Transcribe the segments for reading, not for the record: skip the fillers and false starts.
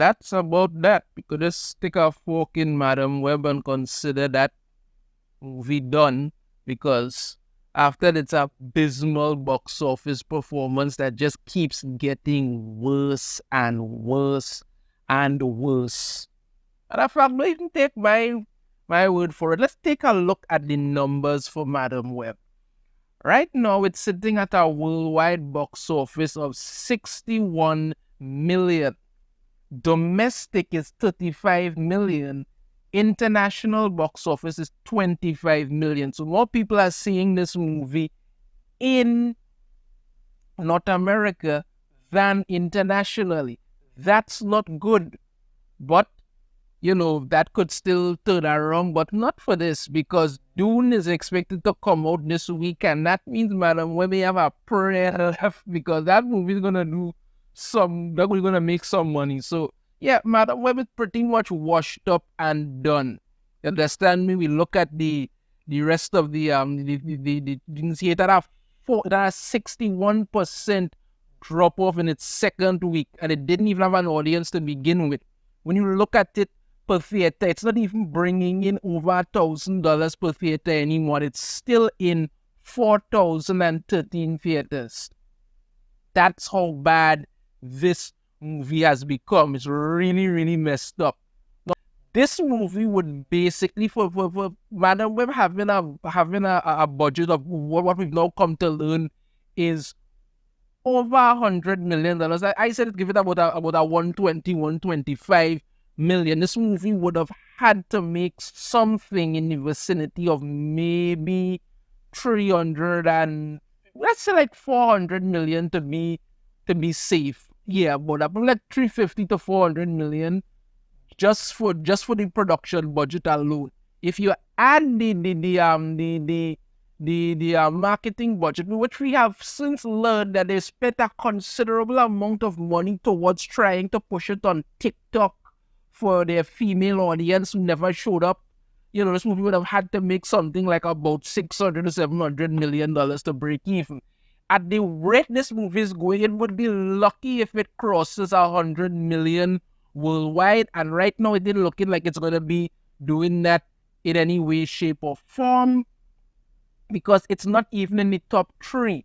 that's about that. We could just stick our fork in Madam Web and consider that movie done, because after its abysmal box office performance that just keeps getting worse and worse and worse. And if I'm not even take my word for it, let's take a look at the numbers for Madam Web. Right now, it's sitting at a worldwide box office of 61 million. Domestic is 35 million. International box office is 25 million. So more people are seeing this movie in North America than internationally. That's not good. But, that could still turn around, but not for this, because Dune is expected to come out this week, and that means, Madam, we may have a prayer left, because that movie is gonna we're gonna make some money. So yeah, Madam Web is pretty much washed up and done. You understand me? We look at the rest of the you can see it at a 61% drop off in its second week, and it didn't even have an audience to begin with. When you look at it per theater, it's not even bringing in over $1,000 per theater anymore. It's still in 4,013 theaters. That's how bad this movie has become. It's really, really messed up. Now, this movie would basically, for Madam Web having a budget of what we've now come to learn is over $100 million. I said it, give it about a 120, 125 million. This movie would have had to make something in the vicinity of maybe 300 and let's say like 400 million to be safe. Yeah, but about like 350 to 400 million just for the production budget alone. If you add the marketing budget, which we have since learned that they spent a considerable amount of money towards trying to push it on TikTok for their female audience who never showed up. This movie would have had to make something like about $600 to $700 million to break even. At the rate this movie is going, it would be lucky if it crosses 100 million worldwide. And right now, it isn't looking like it's going to be doing that in any way, shape, or form, because it's not even in the top 3.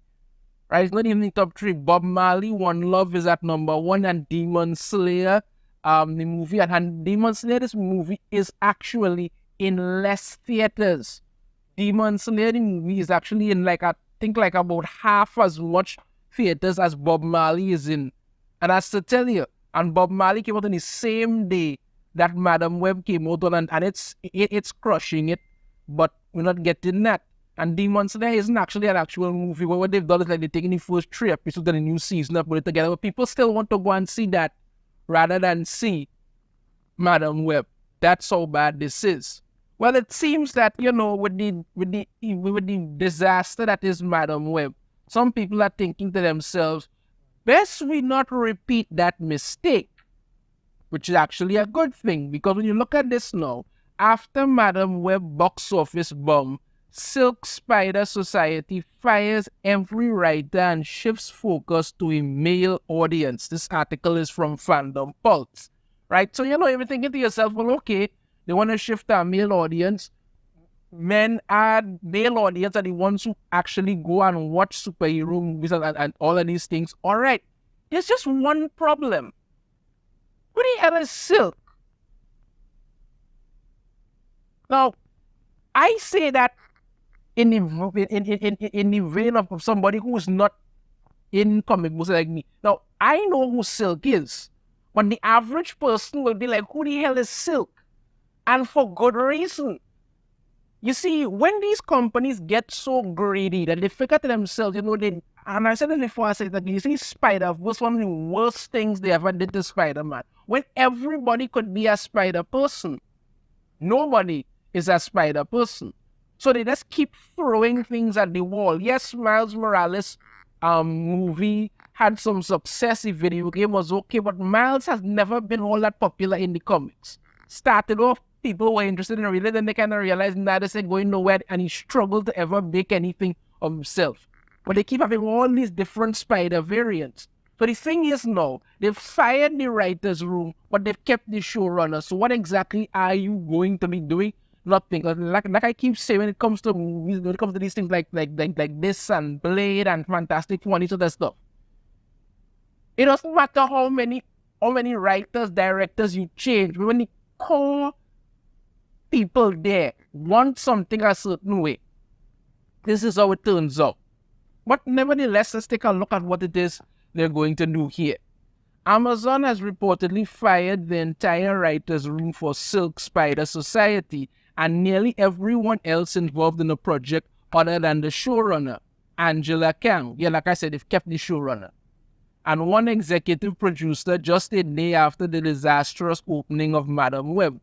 Right? It's not even in the top 3. Bob Marley, One Love is at number 1, and Demon Slayer, the movie at hand. Demon Slayer, this movie is actually in less theaters. Demon Slayer, the movie is actually in I think about half as much theaters as Bob Marley is in. And that's to tell you, and Bob Marley came out on the same day that Madam Web came out on, and it's crushing it, but we're not getting that. And Demon Slayer isn't actually an actual movie. What they've done is they're taking the first 3 episodes of the new season and put it together, but people still want to go and see that rather than see Madam Web. That's how bad this is. Well, it seems that, with the disaster that is Madam Web, some people are thinking to themselves, best we not repeat that mistake, which is actually a good thing, because when you look at this now, after Madam Web box office bomb, Silk Spider Society fires every writer and shifts focus to a male audience. This article is from Fandom Pulse, right? So, you're thinking to yourself, well, okay, they want to shift our male audience. Male audience are the ones who actually go and watch superhero movies and all of these things. All right, there's just one problem. Who the hell is Silk? Now, I say that in the vein of somebody who is not in comic books like me. Now, I know who Silk is, but the average person will be like, who the hell is Silk? And for good reason. You see, when these companies get so greedy that they figure to themselves, and I said it before, I said that you see, Spider-Verse, one of the worst things they ever did to Spider-Man. When everybody could be a Spider person, nobody is a Spider person. So they just keep throwing things at the wall. Yes, Miles Morales movie had some success. The video game was okay, but Miles has never been all that popular in the comics. Started off, people were interested in it, really, then they kind of realized that this ain't going nowhere, and he struggled to ever make anything of himself. But they keep having all these different Spider variants. So the thing is now, they've fired the writers' room, but they've kept the showrunner. So what exactly are you going to be doing? Nothing. Like I keep saying, when it comes to movies, when it comes to these things like this and Blade and Fantastic Four and each other stuff, it doesn't matter how many writers, directors you change. When the core people there want something a certain way, this is how it turns out. But nevertheless, let's take a look at what it is they're going to do here. Amazon has reportedly fired the entire writers' room for Silk Spider Society and nearly everyone else involved in the project other than the showrunner, Angela Kang. Yeah, like I said, they've kept the showrunner. And one executive producer just a day after the disastrous opening of Madam Web.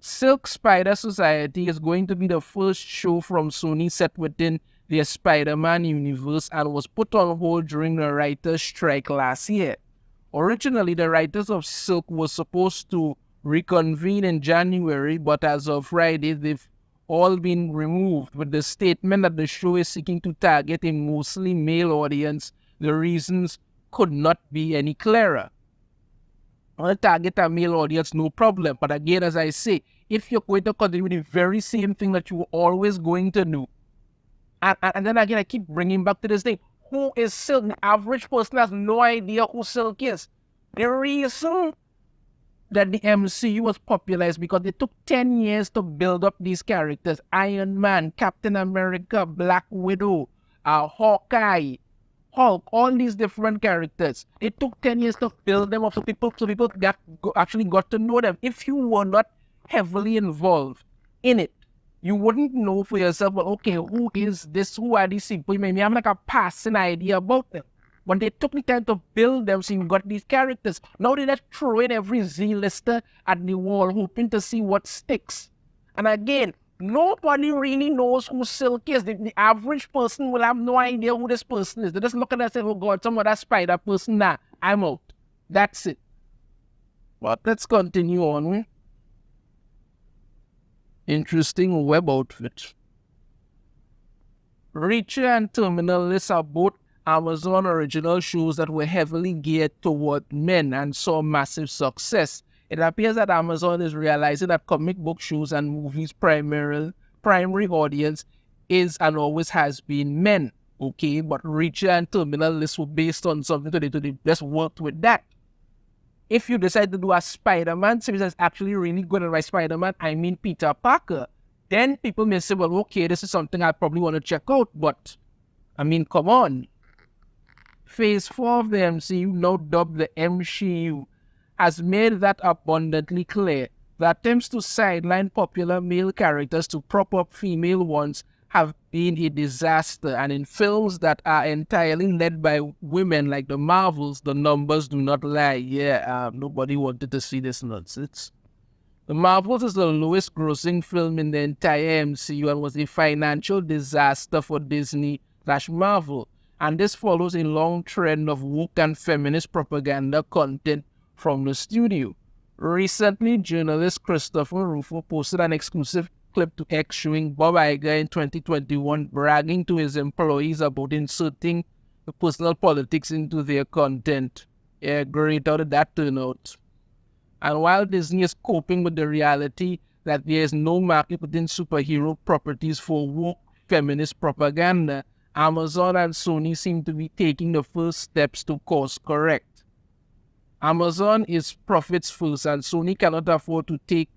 Silk Spider Society is going to be the first show from Sony set within their Spider-Man universe and was put on hold during the writers' strike last year. Originally, the writers of Silk were supposed to reconvene in January, but as of Friday, they've all been removed with the statement that the show is seeking to target a mostly male audience. The reasons could not be any clearer. On target a male audience, no problem. But again, as I say, if you're going to continue the very same thing that you were always going to do, and then again, I keep bringing back to this thing, who is Silk? The average person has no idea who Silk is. The reason that the MCU was popular is because it took 10 years to build up these characters. Iron Man, Captain America, Black Widow, Hawkeye, Hulk, all these different characters. It took 10 years to build them up so people actually got to know them. If you were not heavily involved in it, you wouldn't know for yourself, well, okay, who is this? Who are these people? You may have like a passing idea about them. But they took the time to build them, so you got these characters. Now they just throw in every Z-lister at the wall, hoping to see what sticks. And again, nobody really knows who Silk is. The average person will have no idea who this person is. They just look at us and say, oh God, some other spider person. Nah, I'm out. That's it. But let's continue on. Interesting web outfit. Reacher and Terminal List are both Amazon original shows that were heavily geared toward men and saw massive success. It appears that Amazon is realizing that comic book shows and movies' primary audience is and always has been men. Okay, but Reacher and Terminal List were based on something today. They just worked with that. If you decide to do a Spider-Man series that's actually really good at my Spider-Man, I mean Peter Parker, then people may say, well, okay, this is something I probably want to check out, but, I mean, come on. Phase 4 of the MCU, now dubbed the MCU, has made that abundantly clear. The attempts to sideline popular male characters to prop up female ones have been a disaster, and in films that are entirely led by women like the Marvels, the numbers do not lie. Yeah, nobody wanted to see this nonsense. The Marvels is the lowest grossing film in the entire MCU and was a financial disaster for Disney/Marvel. And this follows a long trend of woke and feminist propaganda content from the studio. Recently, journalist Christopher Rufo posted an exclusive clip to X showing Bob Iger in 2021 bragging to his employees about inserting the personal politics into their content. Yeah, great. How did that turn out? And while Disney is coping with the reality that there is no market within superhero properties for woke feminist propaganda, Amazon and Sony seem to be taking the first steps to course correct. Amazon is profits first, and Sony cannot afford to take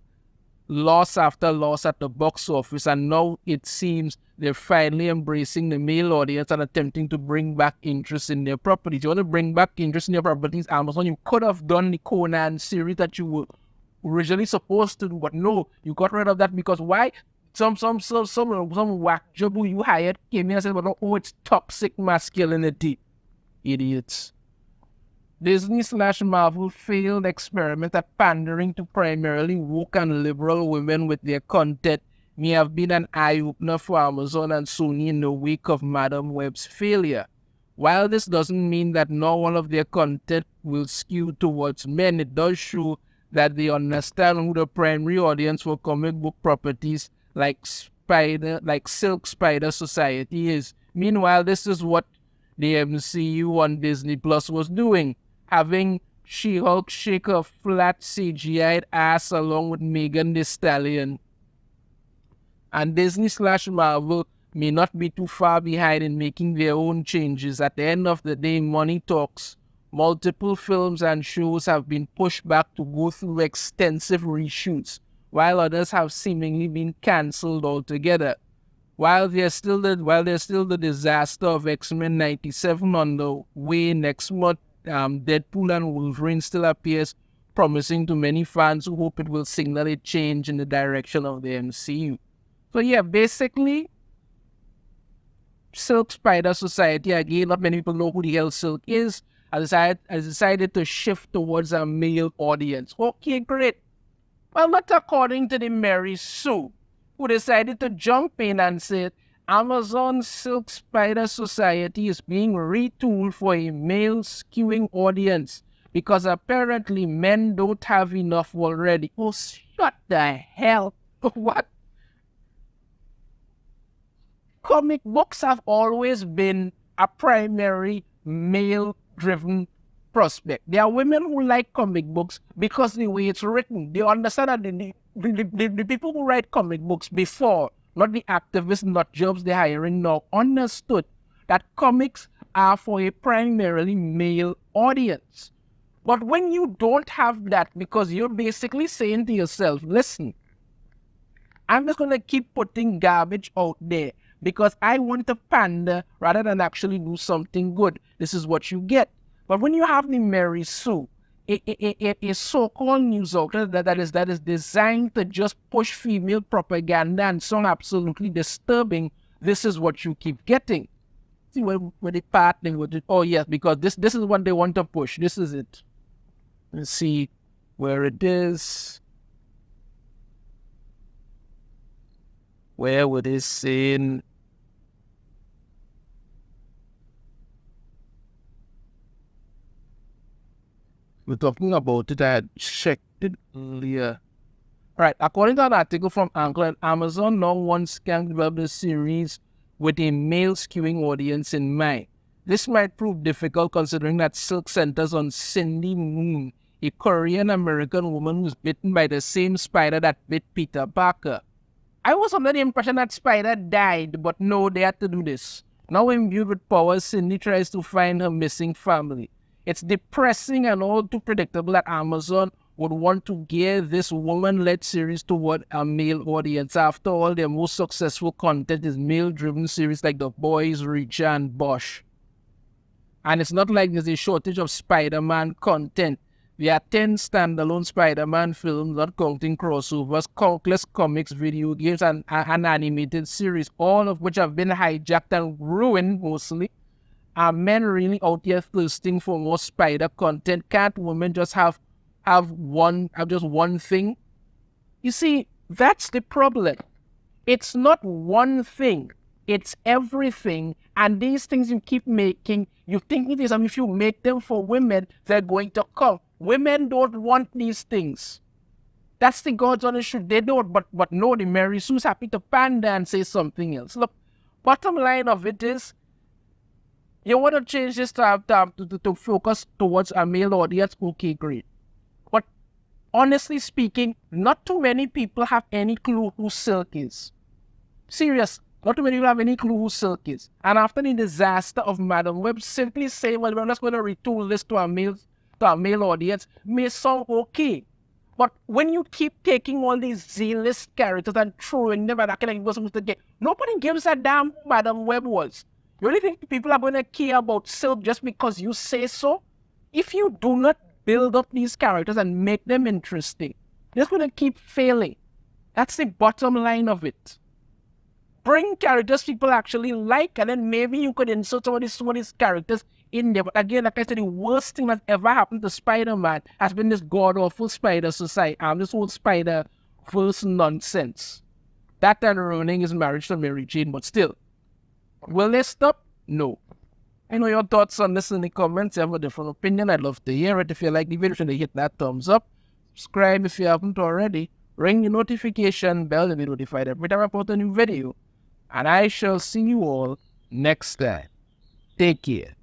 loss after loss at the box office, and now it seems they're finally embracing the male audience and attempting to bring back interest in their properties. You want to bring back interest in your properties, Amazon, you could have done the Conan series that you were originally supposed to do, but no, you got rid of that because why? Some whack job you hired came in and said, well, oh, it's toxic masculinity. Idiots. Disney/Marvel failed experiment at pandering to primarily woke and liberal women with their content may have been an eye-opener for Amazon and Sony in the wake of Madam Web's failure. While this doesn't mean that not all of their content will skew towards men, it does show that they understand who the primary audience for comic book properties like Silk Spider Society is. Meanwhile, this is what the MCU on Disney Plus was doing, having She-Hulk shake her flat CGI'd ass along with Megan Thee Stallion. And Disney/Marvel may not be too far behind in making their own changes. At the end of the day, money talks. Multiple films and shows have been pushed back to go through extensive reshoots, while others have seemingly been cancelled altogether. While there's still the disaster of X-Men 97 on the way next month, Deadpool and Wolverine still appears promising to many fans who hope it will signal a change in the direction of the MCU. So yeah, basically, Silk Spider Society, again, not many people know who the hell Silk is, has decided to shift towards a male audience. Okay, great. Well, not according to the Mary Sue, who decided to jump in and said, Amazon Silk Spider Society is being retooled for a male skewing audience because apparently men don't have enough already. Oh, shut the hell. What? Comic books have always been a primary male-driven prospect. There are women who like comic books because the way it's written. They understand that the people who write comic books before, not the activists, not jobs they're hiring now, understood that comics are for a primarily male audience. But when you don't have that, because you're basically saying to yourself, listen, I'm just going to keep putting garbage out there because I want to pander rather than actually do something good. This is what you get. But when you have the Mary Sue, a so-called news outlet that is designed to just push female propaganda and sound absolutely disturbing, this is what you keep getting. See where they partnering with it. Oh yes, because this is what they want to push. This is it. Let's see where it is. Where would it say? We're talking about it. I had checked it earlier. Right. According to an article from Anchor, Amazon now wants to develop the series with a male skewing audience in mind. This might prove difficult considering that Silk centers on Cindy Moon, a Korean-American woman who's bitten by the same spider that bit Peter Parker. I was under the impression that Spider died, but no, they had to do this. Now imbued with powers, Cindy tries to find her missing family. It's depressing and all too predictable that Amazon would want to gear this woman-led series toward a male audience. After all, their most successful content is male-driven series like The Boys, Reacher, and Bosch. And it's not like there's a shortage of Spider-Man content. There are 10 standalone Spider-Man films, not counting crossovers, countless comics, video games, and an animated series, all of which have been hijacked and ruined mostly. Are men really out here thirsting for more spider content? Can't women just have just one thing? You see, that's the problem. It's not one thing. It's everything. And these things you keep making, you think it is, and if you make them for women, they're going to come. Women don't want these things. That's the God's honest truth. They don't, but no, the Mary Sue's happy to pander and say something else. Look, bottom line of it is, you want to change this to focus towards a male audience, okay, great. But honestly speaking, not too many people have any clue who Silk is. Serious. Not too many people have any clue who Silk is. And after the disaster of Madam Web, simply saying, well, we're just going to retool this to a male audience may sound okay. But when you keep taking all these Z-list characters and throwing them at that kind of supposed to get, nobody gives a damn who Madam Web was. You really think people are going to care about Silk just because you say so? If you do not build up these characters and make them interesting, they're just going to keep failing. That's the bottom line of it. Bring characters people actually like, and then maybe you could insert some of these characters in there. But again, like I said, the worst thing that's ever happened to Spider-Man has been this god-awful Spider Society, this whole Spider-Verse nonsense. That and ruining his marriage to Mary Jane, but still. Will they stop? No. I know your thoughts on this in the comments. You have a different opinion. I'd love to hear it. If you like the video, should hit that thumbs up. Subscribe if you haven't already. Ring the notification bell to be notified every time I put a new video. And I shall see you all next time. Take care.